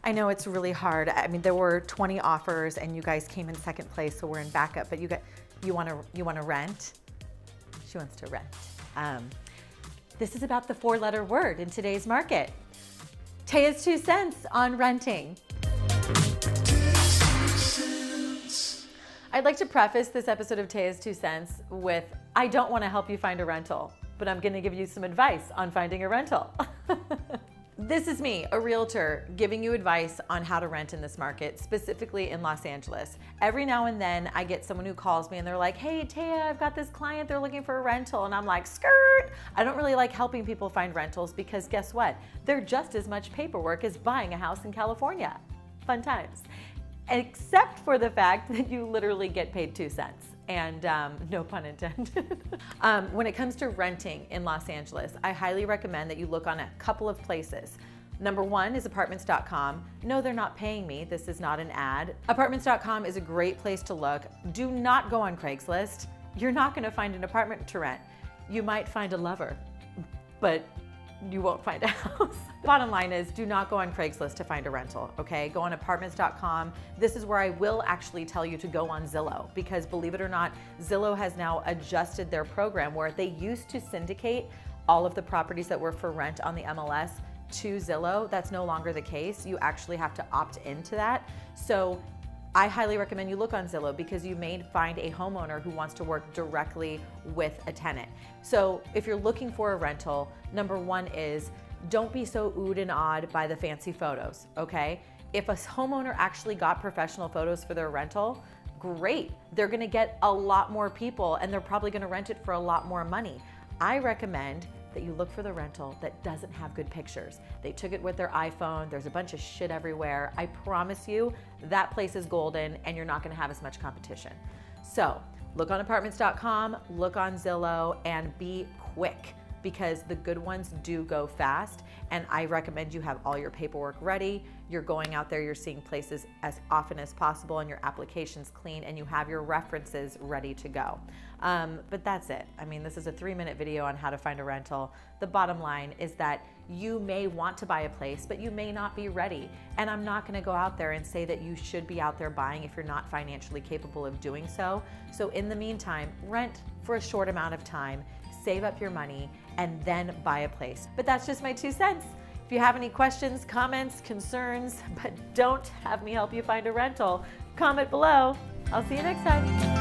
I know it's really hard. I mean, there were 20 offers and you guys came in second place, so we're in backup, but you want to rent? She wants to rent. This is about the 4-letter word in today's market. Taya's 2 cents on renting. I'd like to preface this episode of Taya's 2 cents with, I don't want to help you find a rental, but I'm going to give you some advice on finding a rental. This is me, a realtor, giving you advice on how to rent in this market, specifically in Los Angeles. Every now and then I get someone who calls me and they're like, hey Taya, I've got this client, they're looking for a rental. And I'm like, skirt. I don't really like helping people find rentals because guess what? They're just as much paperwork as buying a house in California. Fun times. Except for the fact that you literally get paid 2 cents. And no pun intended. When it comes to renting in Los Angeles, I highly recommend that you look on a couple of places. Number 1 is Apartments.com. No, they're not paying me. This is not an ad. Apartments.com is a great place to look. Do not go on Craigslist. You're not going to find an apartment to rent. You might find a lover, but you won't find a house. Bottom line is, do not go on Craigslist to find a rental, okay? Go on Apartments.com. This is where I will actually tell you to go on Zillow, because believe it or not, Zillow has now adjusted their program where they used to syndicate all of the properties that were for rent on the MLS to Zillow. That's no longer the case. You actually have to opt into that. So I highly recommend you look on Zillow because you may find a homeowner who wants to work directly with a tenant. So if you're looking for a rental, number 1 is don't be so oohed and awed by the fancy photos, okay? If a homeowner actually got professional photos for their rental, great. They're gonna get a lot more people and they're probably gonna rent it for a lot more money. I recommend that you look for the rental that doesn't have good pictures. They took it with their iPhone, there's a bunch of shit everywhere. I promise you that place is golden and you're not gonna have as much competition. So look on Apartments.com, look on Zillow, and be quick because the good ones do go fast, and I recommend you have all your paperwork ready. You're going out there, you're seeing places as often as possible, and your application's clean, and you have your references ready to go. But that's it. I mean, this is a 3-minute video on how to find a rental. The bottom line is that you may want to buy a place, but you may not be ready. And I'm not gonna go out there and say that you should be out there buying if you're not financially capable of doing so. So in the meantime, rent for a short amount of time, save up your money, and then buy a place. But that's just my 2 cents. If you have any questions, comments, concerns, but don't have me help you find a rental, comment below. I'll see you next time.